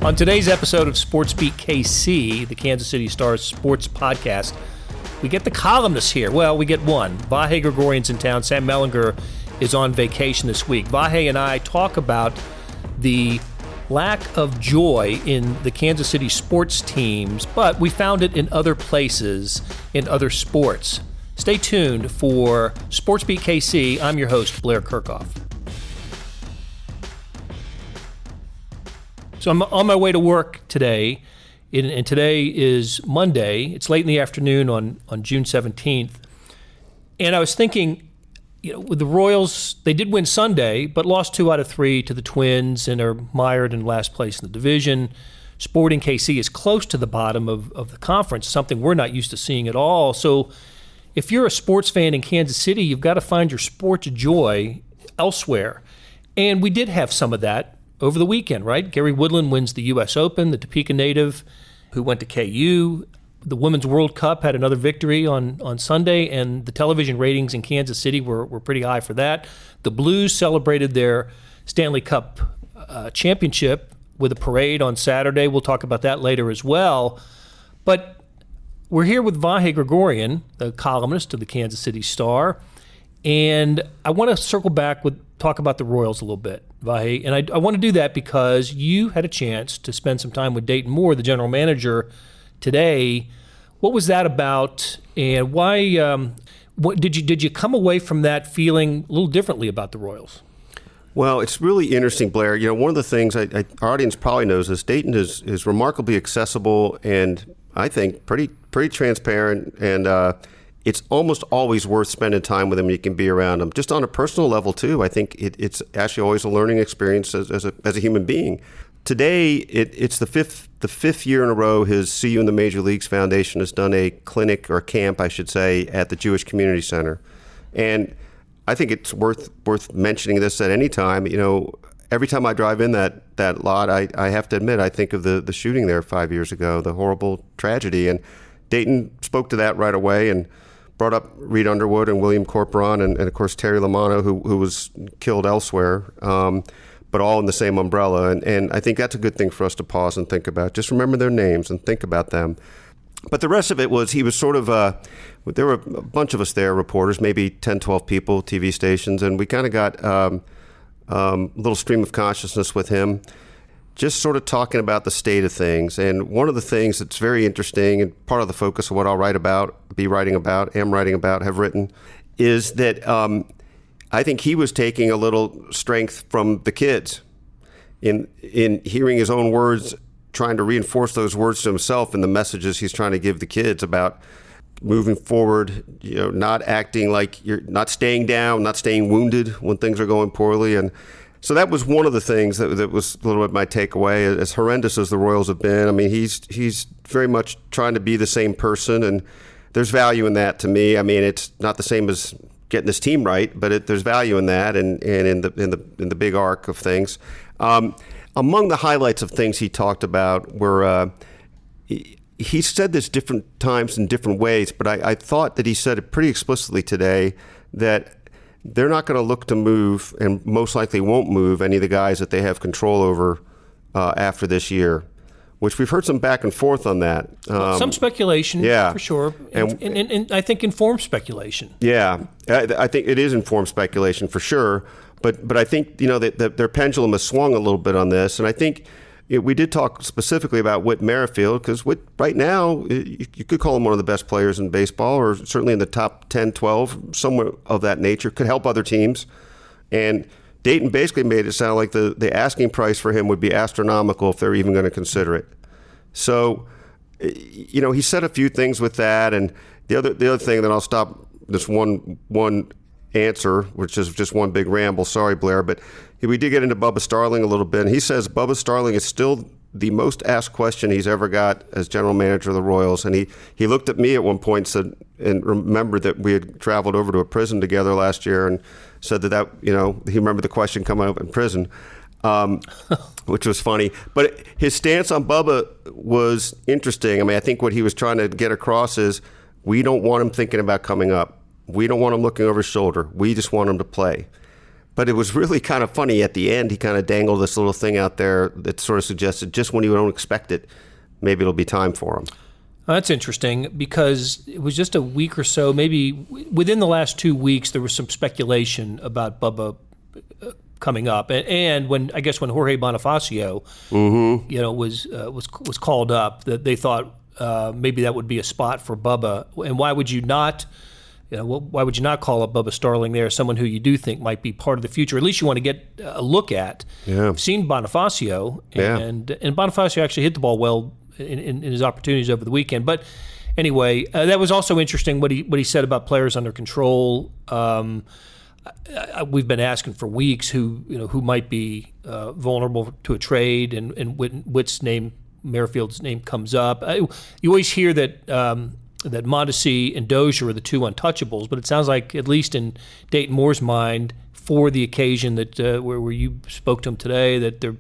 On today's episode of Sports Beat KC, the Kansas City Star's sports podcast, we get the columnists here. Well, we get one. Vahe Gregorian's in town. Sam Mellinger is on vacation this week. Vahe and I talk about the lack of joy in the Kansas City sports teams, but we found it in other places, in other sports. Stay tuned for Sports Beat KC. I'm your host, Blair Kerkhoff. So I'm on my way to work today, and today is Monday. It's late in the afternoon on June 17th. And I was thinking, with the Royals, they did win Sunday, but lost 2 out of 3 to the Twins and are mired in last place in the division. Sporting KC is close to the bottom of the conference, something we're not used to seeing at all. So if you're a sports fan in Kansas City, you've got to find your sports joy elsewhere. And we did have some of that over the weekend, right? Gary Woodland wins the U.S. Open, the Topeka native who went to KU. The Women's World Cup had another victory on Sunday, and the television ratings in Kansas City were pretty high for that. The Blues celebrated their Stanley Cup championship with a parade on Saturday. We'll talk about that later as well. But we're here with Vahe Gregorian, the columnist of the Kansas City Star, and I want to circle back talk about the Royals a little bit, Vahe. And I want to do that because you had a chance to spend some time with Dayton Moore, the general manager, today. What was that about, and why? What did you come away from that feeling a little differently about the Royals? Well, it's really interesting, Blair. One of the things our audience probably knows is Dayton is remarkably accessible and I think pretty transparent, and it's almost always worth spending time with them. You can be around them. Just on a personal level, too, I think it's actually always a learning experience as a human being. Today, it's the fifth year in a row his See You in the Major Leagues Foundation has done a clinic, or camp, I should say, at the Jewish Community Center. And I think it's worth mentioning this at any time. Every time I drive in that lot, I have to admit, I think of the shooting there 5 years ago, the horrible tragedy. And Dayton spoke to that right away and brought up Reed Underwood and William Corporon and of course, Terry Lamanna, who was killed elsewhere, but all in the same umbrella. And I think that's a good thing for us to pause and think about. Just remember their names and think about them. But the rest of it was, he was sort of, there were a bunch of us there, reporters, maybe 10, 12 people, TV stations, and we kind of got a little stream of consciousness with him, just sort of talking about the state of things. And one of the things that's very interesting, and part of the focus of what I'll write about, have written, is that I think he was taking a little strength from the kids in hearing his own words, trying to reinforce those words to himself and the messages he's trying to give the kids about moving forward, not acting like you're not staying down, not staying wounded when things are going poorly. And so that was one of the things that was a little bit my takeaway. As horrendous as the Royals have been, I mean, he's very much trying to be the same person, and there's value in that to me. I mean, it's not the same as getting this team right, but there's value in that, and in the big arc of things. Among the highlights of things he talked about were he said this different times in different ways, but I thought that he said it pretty explicitly today that they're not going to look to move, and most likely won't move, any of the guys that they have control over after this year, which we've heard some back and forth on that. Some speculation, yeah, for sure, and I think informed speculation. Yeah, I think it is informed speculation for sure, but I think that their pendulum has swung a little bit on this, and I think we did talk specifically about Whit Merrifield, because Whit, right now, you could call him one of the best players in baseball, or certainly in the top 10, 12, somewhere of that nature, could help other teams. And Dayton basically made it sound like the asking price for him would be astronomical if they're even going to consider it. So, he said a few things with that. And the other thing, that I'll stop this one answer, which is just one big ramble. Sorry, Blair, but we did get into Bubba Starling a little bit. And he says Bubba Starling is still the most asked question he's ever got as general manager of the Royals. And he looked at me at one point and remembered that we had traveled over to a prison together last year, and said that he remembered the question coming up in prison, which was funny. But his stance on Bubba was interesting. I mean, I think what he was trying to get across is, we don't want him thinking about coming up. We don't want him looking over his shoulder. We just want him to play. But it was really kind of funny at the end. He kind of dangled this little thing out there that sort of suggested just when you don't expect it, maybe it'll be time for him. That's interesting because it was just a week or so, maybe within the last 2 weeks, there was some speculation about Bubba coming up, and when Jorge Bonifacio, was called up, that they thought maybe that would be a spot for Bubba. And why would you not? Why would you not call up Bubba Starling there, someone who you do think might be part of the future? At least you want to get a look at. Yeah. I've seen Bonifacio, and Bonifacio actually hit the ball well in his opportunities over the weekend. But anyway, that was also interesting what he said about players under control. We've been asking for weeks who might be vulnerable to a trade, and Witt's name, Merrifield's name comes up. You always hear that Mondesi and Dozier are the two untouchables, but it sounds like, at least in Dayton Moore's mind, for the occasion that where you spoke to him today, that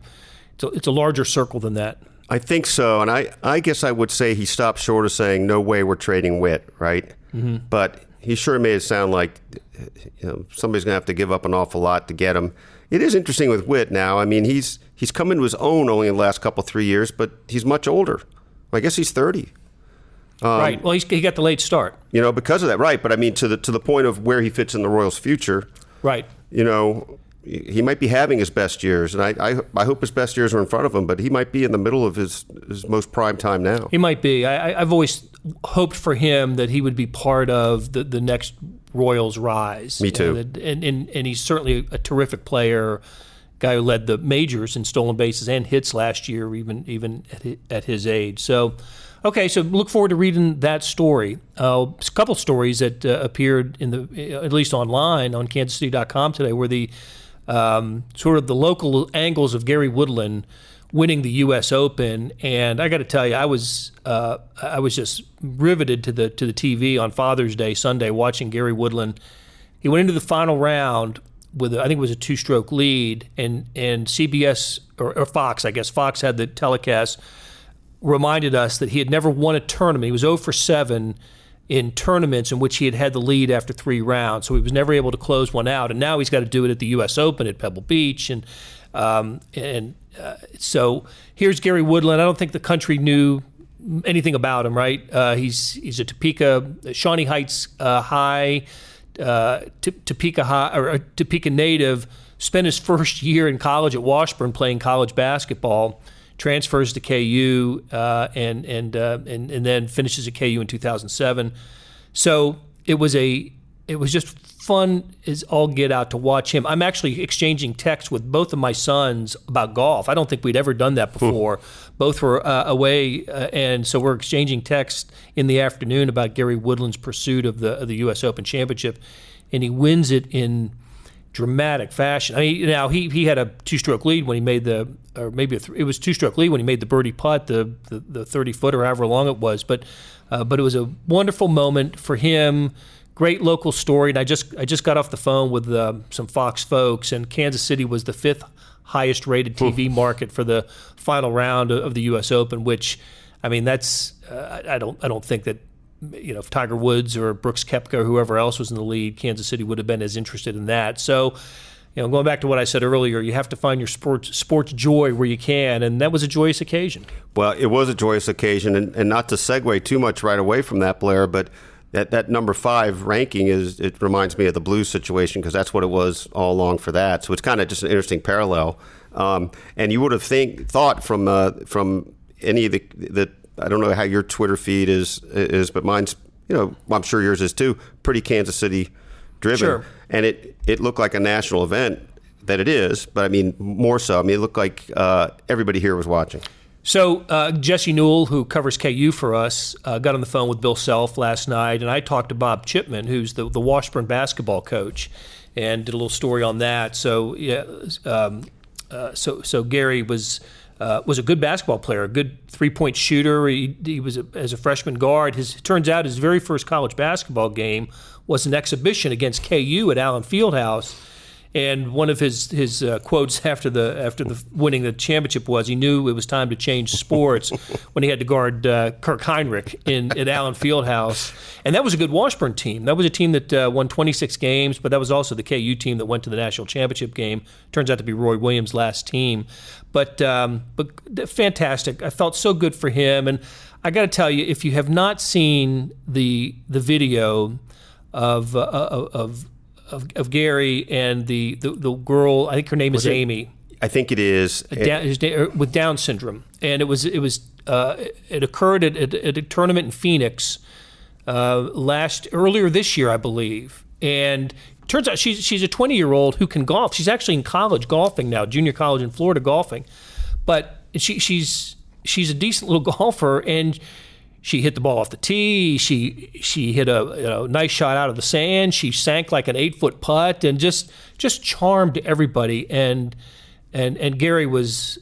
it's a larger circle than that. I think so, and I guess I would say he stopped short of saying, no way we're trading Witt, right? Mm-hmm. But he sure made it sound like somebody's going to have to give up an awful lot to get him. It is interesting with Witt now. I mean, he's come into his own only in the last 3 years, but he's much older. I guess he's 30. Right. Well, he got the late start. Because of that, right? But I mean, to the point of where he fits in the Royals' future. Right. He might be having his best years, and I hope his best years are in front of him, but he might be in the middle of his most prime time now. He might be. I've always hoped for him that he would be part of the next Royals rise. Me too. And he's certainly a terrific player, guy who led the majors in stolen bases and hits last year, even at his age. So, okay, so look forward to reading that story. A couple stories that appeared at least online on kansascity.com today were the sort of the local angles of Gary Woodland winning the U.S. Open, and I got to tell you, I was just riveted to the TV on Father's Day Sunday watching Gary Woodland. He went into the final round with I think it was a 2-stroke lead, and CBS or Fox, I guess Fox had the telecast, reminded us that he had never won a tournament. He was 0 for 7 in tournaments in which he had the lead after 3 rounds, so he was never able to close one out. And now he's got to do it at the U.S. Open at Pebble Beach, and so here's Gary Woodland. I don't think the country knew anything about him, right? He's a Topeka, Shawnee Heights high, Topeka high or Topeka native. Spent his first year in college at Washburn playing college basketball. Transfers to KU and then finishes at KU in 2007. So it was just fun as all get out to watch him. I'm actually exchanging texts with both of my sons about golf. I don't think we'd ever done that before. Both were away, and so we're exchanging texts in the afternoon about Gary Woodland's pursuit of the U.S. Open Championship, and he wins it in dramatic fashion. I mean, now he had a 2-stroke lead when he made it was 2-stroke lead when he made the birdie putt, the 30-footer, however long it was. But it was a wonderful moment for him. Great local story. And I just got off the phone with some Fox folks, and Kansas City was the 5th highest rated TV market for the final round of the U.S. Open. Which, I mean, that's I don't think that. If Tiger Woods or Brooks Koepka or whoever else was in the lead, Kansas City would have been as interested in that. So, going back to what I said earlier, you have to find your sports joy where you can, and that was a joyous occasion. Well, it was a joyous occasion, and not to segue too much right away from that, Blair, but that number 5 ranking it reminds me of the Blues situation, because that's what it was all along for that. So it's kind of just an interesting parallel. And you would have thought from any of the I don't know how your Twitter feed is, but mine's, I'm sure yours is too, pretty Kansas City driven. Sure. And it looked like a national event, that it is, but I mean, more so. I mean, it looked like everybody here was watching. So Jesse Newell, who covers KU for us, got on the phone with Bill Self last night, and I talked to Bob Chipman, who's the Washburn basketball coach, and did a little story on that. So, so Gary was a good basketball player, a good 3-point shooter. He was as a freshman guard. Turns out his very first college basketball game was an exhibition against KU at Allen Fieldhouse, And one of his quotes after the winning the championship was he knew it was time to change sports when he had to guard Kirk Heinrich at Allen Fieldhouse. And that was a good Washburn team. That was a team that won 26 games, but that was also the KU team that went to the national championship game. Turns out to be Roy Williams' last team. But fantastic. I felt so good for him. And I got to tell you, if you have not seen the video of Gary and the girl, I think her name is Amy. I think it is With Down syndrome, and it occurred at a tournament in Phoenix earlier this year, I believe. And it turns out she's a 20-year-old who can golf. She's actually in college golfing now, junior college in Florida golfing, but she's a decent little golfer, and she hit the ball off the tee. She hit a nice shot out of the sand. She sank like an 8-foot putt, and just charmed everybody. And Gary was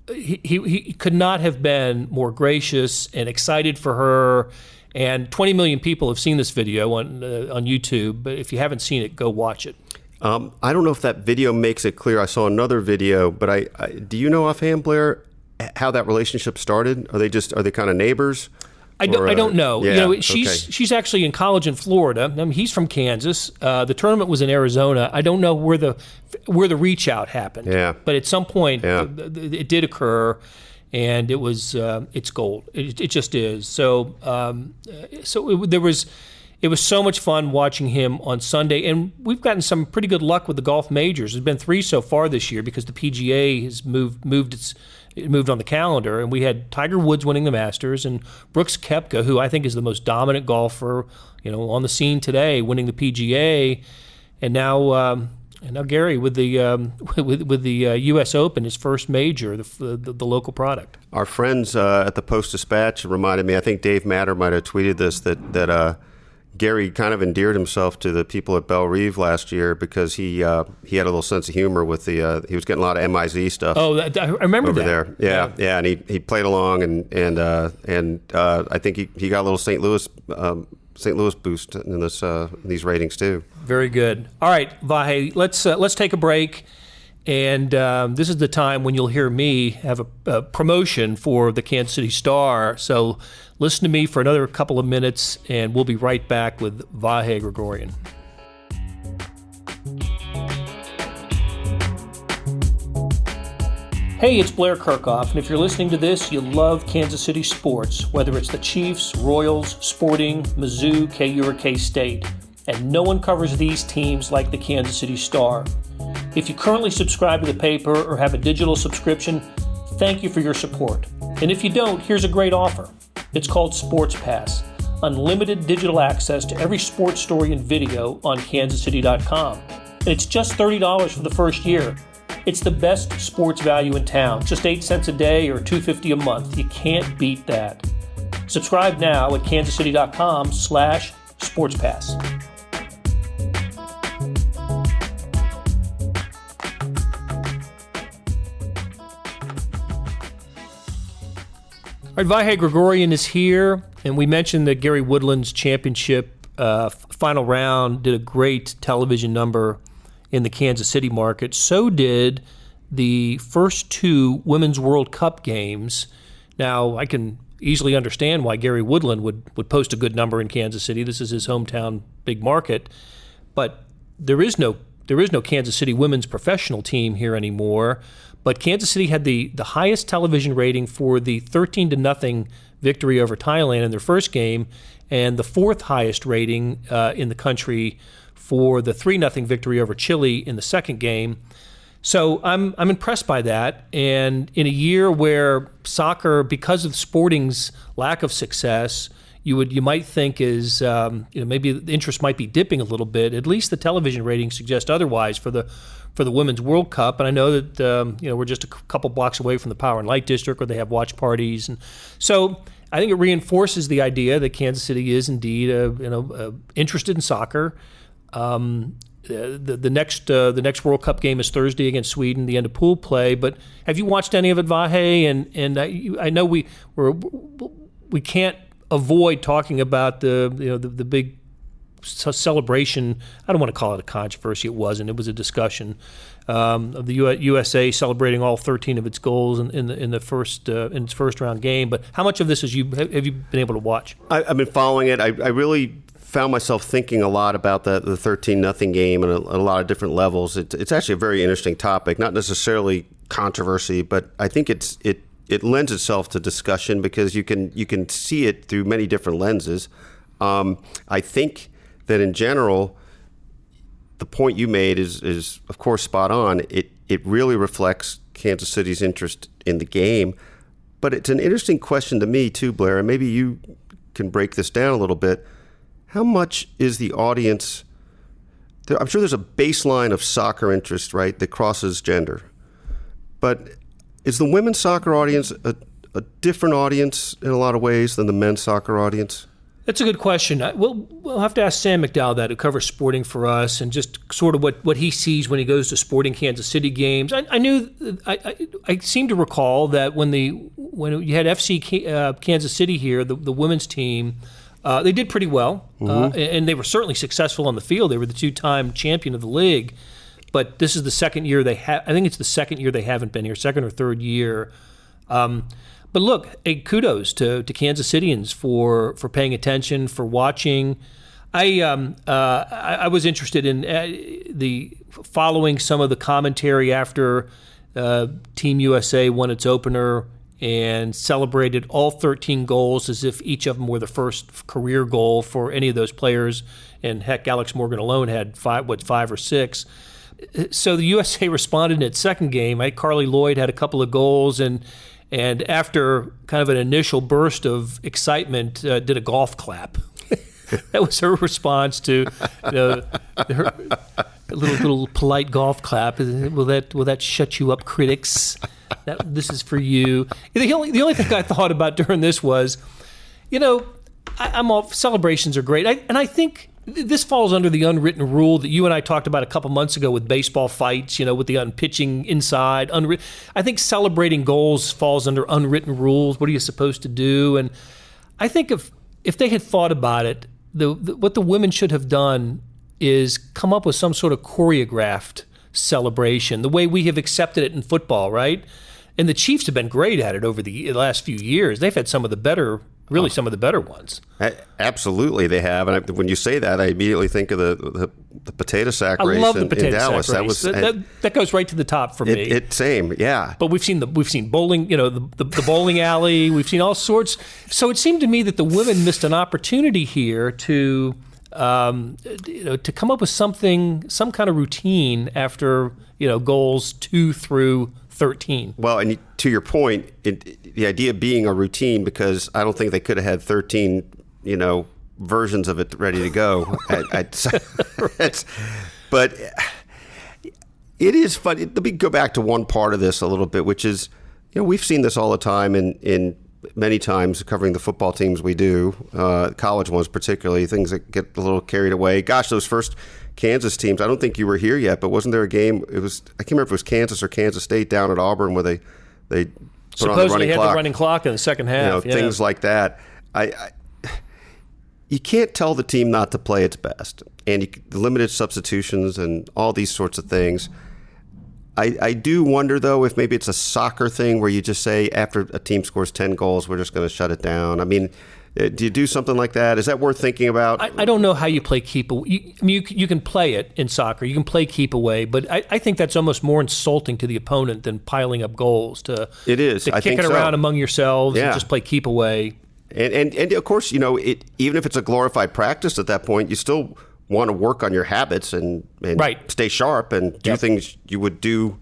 he could not have been more gracious and excited for her. And 20 million people have seen this video on YouTube. But if you haven't seen it, go watch it. I don't know if that video makes it clear. I saw another video, but I do you know offhand, Blair, how that relationship started? Are they kind of neighbors? I don't know. Yeah, she's actually in college in Florida. I mean, he's from Kansas. The tournament was in Arizona. I don't know where the reach out happened. Yeah. But at some point, it did occur, and it was it's gold. It just is. So it was so much fun watching him on Sunday, and we've gotten some pretty good luck with the golf majors. There's been 3 so far this year because the PGA has moved on the calendar, and we had Tiger Woods winning the Masters and Brooks Koepka, who I think is the most dominant golfer, on the scene today, winning the PGA, and now Gary with the U.S. Open, his first major, the local product. Our friends at the Post-Dispatch reminded me. I think Dave Matter might have tweeted this that Gary kind of endeared himself to the people at Belle Reve last year because he had a little sense of humor with he was getting a lot of MIZ stuff. Oh, I remember over that. there. Yeah, and he played along and I think he got a little St. Louis boost in these ratings too. Very good. All right, Vahe, let's take a break. And this is the time when you'll hear me have a promotion for the Kansas City Star. So listen to me for another couple of minutes, and we'll be right back with Vahe Gregorian. Hey, it's Blair Kerkhoff, and if you're listening to this, you love Kansas City sports, whether it's the Chiefs, Royals, Sporting, Mizzou, KU, or K-State. And no one covers these teams like the Kansas City Star. If you currently subscribe to the paper or have a digital subscription, thank you for your support. And if you don't, here's a great offer. It's called Sports Pass, unlimited digital access to every sports story and video on kansascity.com. And it's just $30 for the first year. It's the best sports value in town, just 8 cents a day or $2.50 a month. You can't beat that. Subscribe now at kansascity.com/sportspass. All right, Vahe Gregorian is here, and we mentioned that Gary Woodland's championship final round did a great television number in the Kansas City market. So did the first 2 Women's World Cup games. Now, I can easily understand why Gary Woodland would post a good number in Kansas City. This is his hometown big market. But there is no Kansas City women's professional team here anymore. But Kansas City had the highest television rating for the 13-0 victory over Thailand in their first game, and the 4th highest rating in the country for the 3-0 victory over Chile in the second game. So I'm impressed by that. And in a year where soccer, because of Sporting's lack of success, you might think is maybe the interest might be dipping a little bit. At least the television ratings suggest otherwise for the Women's World Cup. And I know that we're just a couple blocks away from the Power and Light District where they have watch parties, and so I think it reinforces the idea that Kansas City is indeed interested in soccer. The next World Cup game is Thursday against Sweden, the end of pool play. But have you watched any of it, Vahe? And I know we can't avoid talking about the big celebration. I don't want to call it a controversy. It wasn't. It was a discussion of the USA celebrating all 13 of its goals in its first round game. But how much of this have you been able to watch? I've been following it. I really found myself thinking a lot about the 13-0 game and a lot of different levels. It's actually a very interesting topic, not necessarily controversy, but I think it lends itself to discussion because you can see it through many different lenses. I think that in general, the point you made is of course spot on. It really reflects Kansas City's interest in the game, but it's an interesting question to me too, Blair, and maybe you can break this down a little bit. How much is the audience? I'm sure there's a baseline of soccer interest, right, that crosses gender. But is the women's soccer audience a different audience in a lot of ways than the men's soccer audience? That's a good question. We'll have to ask Sam McDowell that, who covers sporting for us, and just sort of what he sees when he goes to sporting Kansas City games. I seem to recall that when you had FC Kansas City here, the women's team, they did pretty well, and they were certainly successful on the field. They were the two-time champion of the league. But this is the second year I think it's the second year they haven't been here, second or third year. But look, kudos to Kansas Citians for paying attention, for watching. I was interested in the following some of the commentary after Team USA won its opener and celebrated all 13 goals as if each of them were the first career goal for any of those players. And heck, Alex Morgan alone had 5 or 6. So the USA responded in its second game. Carly Lloyd had a couple of goals, and after kind of an initial burst of excitement, did a golf clap. That was her response to her little polite golf clap. Will that shut you up, critics? This is for you. The only thing I thought about during this was, I'm all celebrations are great, and I think this falls under the unwritten rule that you and I talked about a couple months ago with baseball fights, with the pitching inside. I think celebrating goals falls under unwritten rules. What are you supposed to do? And I think if they had thought about it, what the women should have done is come up with some sort of choreographed celebration, the way we have accepted it in football, right? And the Chiefs have been great at it over the last few years. They've had some of the better ones. Absolutely, they have. And when you say that, I immediately think of the potato sack race in Dallas. Sack race. That goes right to the top for me. Same, yeah. But we've seen bowling, the bowling alley. We've seen all sorts. So it seemed to me that the women missed an opportunity here to come up with some kind of routine after goals 2 through 13. Well, and to your point, the idea being a routine, because I don't think they could have had 13, versions of it ready to go. But it is funny. Let me go back to one part of this a little bit, which is, we've seen this all the time in many times covering the football teams we do, college ones particularly, things that get a little carried away. Gosh, those first Kansas teams, I don't think you were here yet, but wasn't there a game? I can't remember if it was Kansas or Kansas State down at Auburn where they put on the running clock. The running clock in the second half. Things like that. You can't tell the team not to play its best, and the limited substitutions and all these sorts of things. I do wonder, though, if maybe it's a soccer thing where you just say after a team scores 10 goals, we're just going to shut it down. I mean, do you do something like that? Is that worth thinking about? I don't know how you play keep away. You can play it in soccer. You can play keep away, but I think that's almost more insulting to the opponent than piling up goals. It is. To kick it around among yourselves and just play keep away. And of course, even if it's a glorified practice at that point, you still want to work on your habits and stay sharp and do things you would do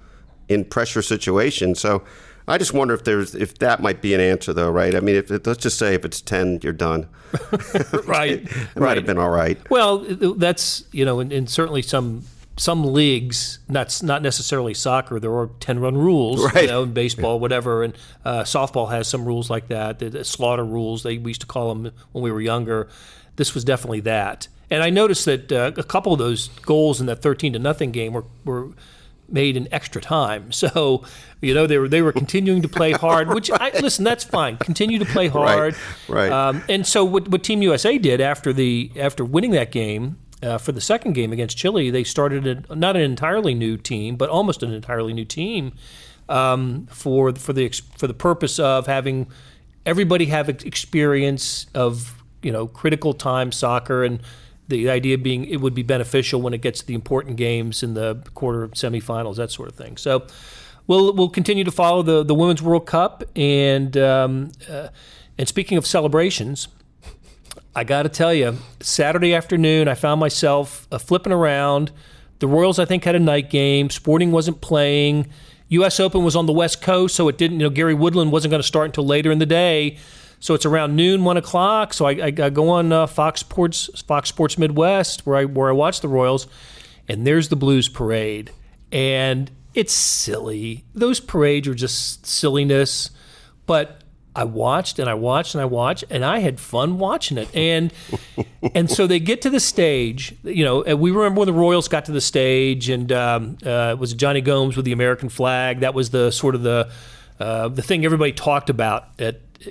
in pressure situations. So I just wonder if that might be an answer, though, right? I mean, let's just say if it's 10, you're done. Right. It might have been all right. Well, that's, in certainly some leagues, not necessarily soccer, there are 10-run rules, right. In baseball, whatever, and softball has some rules like that, the slaughter rules, we used to call them when we were younger. This was definitely that. And I noticed that a couple of those goals in that 13-0 game were made in extra time. So, they were continuing to play hard, which listen, that's fine. Continue to play hard. Right. And so what Team USA did after winning that game, for the second game against Chile, they started not an entirely new team, but almost an entirely new team, for the purpose of having everybody have experience of critical time soccer, and the idea being it would be beneficial when it gets to the important games in the quarter semifinals, that sort of thing. So we'll continue to follow the Women's World Cup, and speaking of celebrations, I got to tell you, Saturday afternoon I found myself flipping around. The Royals, I think, had a night game. Sporting wasn't playing. U.S. Open was on the West Coast, so it didn't. Gary Woodland wasn't going to start until later in the day. So it's around noon, 1 o'clock. So I go on Fox Sports Midwest, where I watch the Royals, and there's the Blues parade, and it's silly. Those parades are just silliness, but I watched and I watched and I watched, and I had fun watching it. And so they get to the stage. And we remember when the Royals got to the stage, and it was Johnny Gomes with the American flag. That was the sort of the thing everybody talked about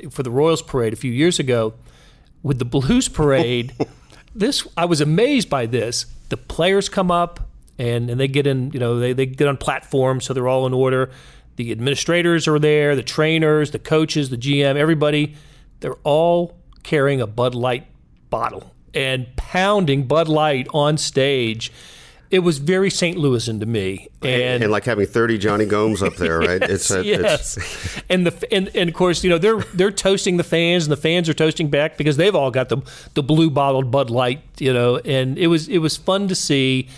for the Royals parade a few years ago. With the Blues parade, I was amazed by this. The players come up and they get in. They get on platforms, so they're all in order. The administrators are there, the trainers, the coaches, the GM, everybody. They're all carrying a Bud Light bottle and pounding Bud Light on stage. It was very St. Louisan to me, and like having 30 Johnny Gomes up there, right? Yes. And of course, they're toasting the fans, and the fans are toasting back because they've all got the blue bottled Bud Light, and it was fun to see.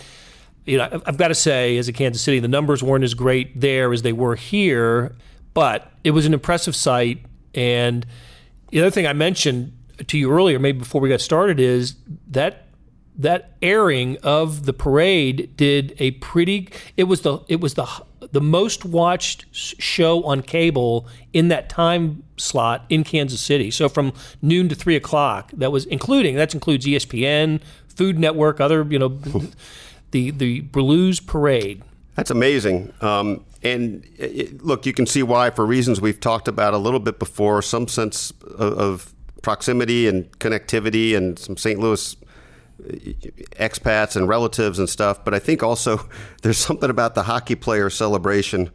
I've got to say, as a Kansas City, the numbers weren't as great there as they were here, but it was an impressive sight. And the other thing I mentioned to you earlier, maybe before we got started, is that airing of the parade did a pretty. It was the most watched show on cable in that time slot in Kansas City. So from noon to 3 o'clock, that includes ESPN, Food Network, other the Blues parade. That's amazing. Look, you can see why, for reasons we've talked about a little bit before, some sense of proximity and connectivity and some St. Louis expats and relatives and stuff. But I think also there's something about the hockey player celebration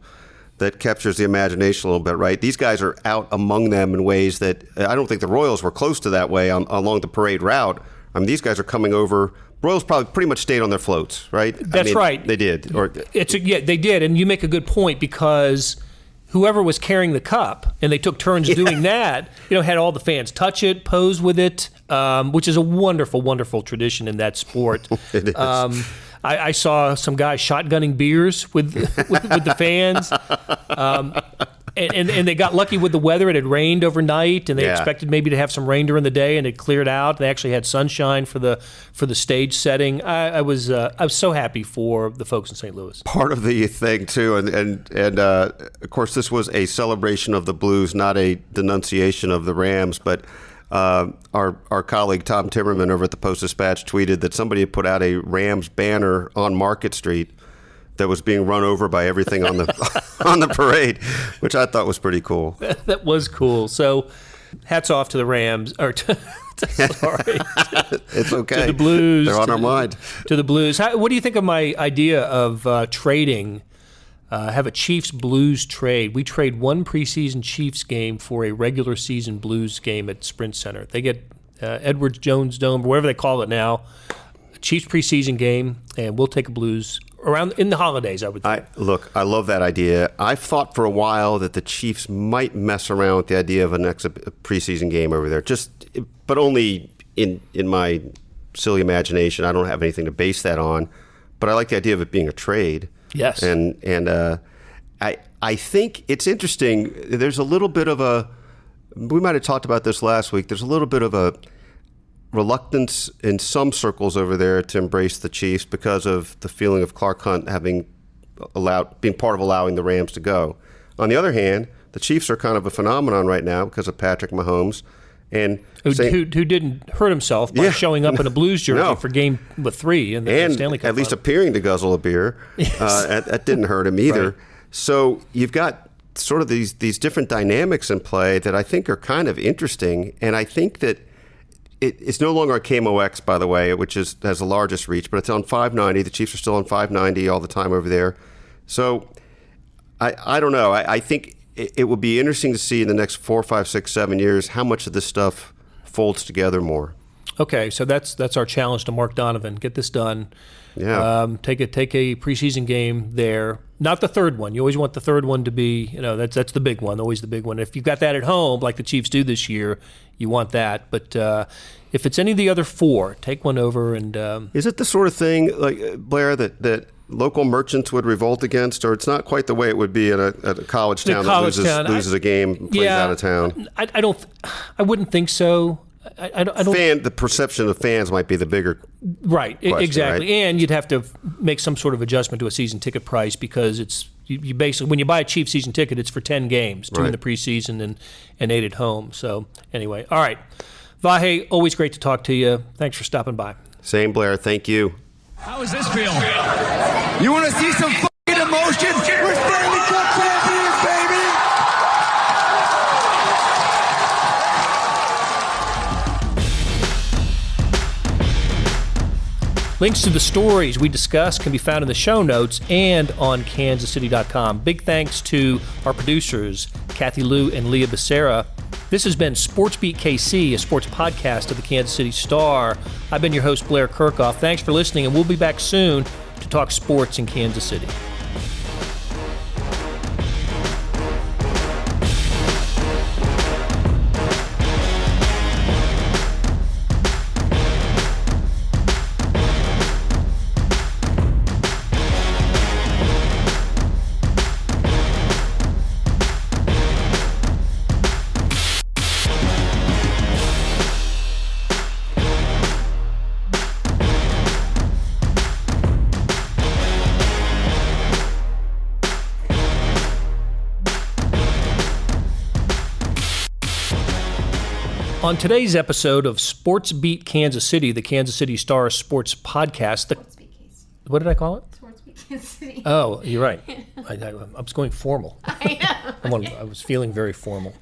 that captures the imagination a little bit, right? These guys are out among them in ways that I don't think the Royals were close to that way along the parade route. I mean, these guys are coming over. Royals probably pretty much stayed on their floats, right? That's right. They did. They did, and you make a good point, because whoever was carrying the cup, and they took turns doing that, had all the fans touch it, pose with it, which is a wonderful, wonderful tradition in that sport. It is. I saw some guys shotgunning beers with the fans. And they got lucky with the weather. It had rained overnight, and they expected maybe to have some rain during the day, and it cleared out. They actually had sunshine for the stage setting. I was so happy for the folks in St. Louis. Part of the thing too, and of course, this was a celebration of the Blues, not a denunciation of the Rams. But our colleague Tom Timmerman over at the Post-Dispatch tweeted that somebody had put out a Rams banner on Market Street that was being run over by everything on the parade, which I thought was pretty cool. That was cool. So, hats off to the Rams. Sorry, it's okay. To the Blues. They're on our mind. To the Blues. What do you think of my idea of trading? Have a Chiefs Blues trade. We trade one preseason Chiefs game for a regular season Blues game at Sprint Center. They get Edwards Jones Dome, or whatever they call it now. Chiefs preseason game, and we'll take a Blues around in the holidays, I would think. I love that idea. I've thought for a while that the Chiefs might mess around with the idea of a preseason game over there, but only in my silly imagination. I don't have anything to base that on, but I like the idea of it being a trade. Yes. And I think it's interesting. There's a little bit of we might have talked about this last week. There's a little bit of a reluctance in some circles over there to embrace the Chiefs because of the feeling of Clark Hunt being part of allowing the Rams to go. On the other hand, the Chiefs are kind of a phenomenon right now because of Patrick Mahomes, And who didn't hurt himself by showing up in a Blues jersey for game 3 in the Stanley Cup. At least appearing to guzzle a beer. Yes. That didn't hurt him either. Right. So you've got sort of these different dynamics in play that I think are kind of interesting. And I think that it's no longer on KMOX, by the way, which has the largest reach, but it's on 590. The Chiefs are still on 590 all the time over there. So I don't know. I think it would be interesting to see in the next 4, 5, 6, 7 years how much of this stuff folds together more. Okay, so that's our challenge to Mark Donovan. Get this done. Yeah. Take a preseason game there. Not the third one. You always want the third one to be, that's the big one, always the big one. If you've got that at home, like the Chiefs do this year, you want that. But if it's any of the other 4, take one over and. Is it the sort of thing, like Blair, that local merchants would revolt against, or it's not quite the way it would be at a college town that loses a game, plays out of town? I wouldn't think so. I don't. The perception of fans might be the bigger right, question, exactly, right? And you'd have to make some sort of adjustment to a season ticket price because it's you basically when you buy a Chiefs season ticket, it's for 10 games, 2 in the preseason and 8 at home. So anyway, all right, Vahe, always great to talk to you. Thanks for stopping by. Same, Blair. Thank you. How does this feel? You want to see some fucking emotion? We're Stanley Cup champions, baby! Links to the stories we discussed can be found in the show notes and on kansascity.com. Big thanks to our producers, Kathy Liu and Leah Becerra. This has been Sports Beat KC, a sports podcast of the Kansas City Star. I've been your host, Blair Kerkhoff. Thanks for listening, and we'll be back soon to talk sports in Kansas City. On today's episode of Sports Beat Kansas City, the Kansas City Star sports podcast. What did I call it? Sports Beat Kansas City. Oh, you're right. I was going formal. I know. I was feeling very formal.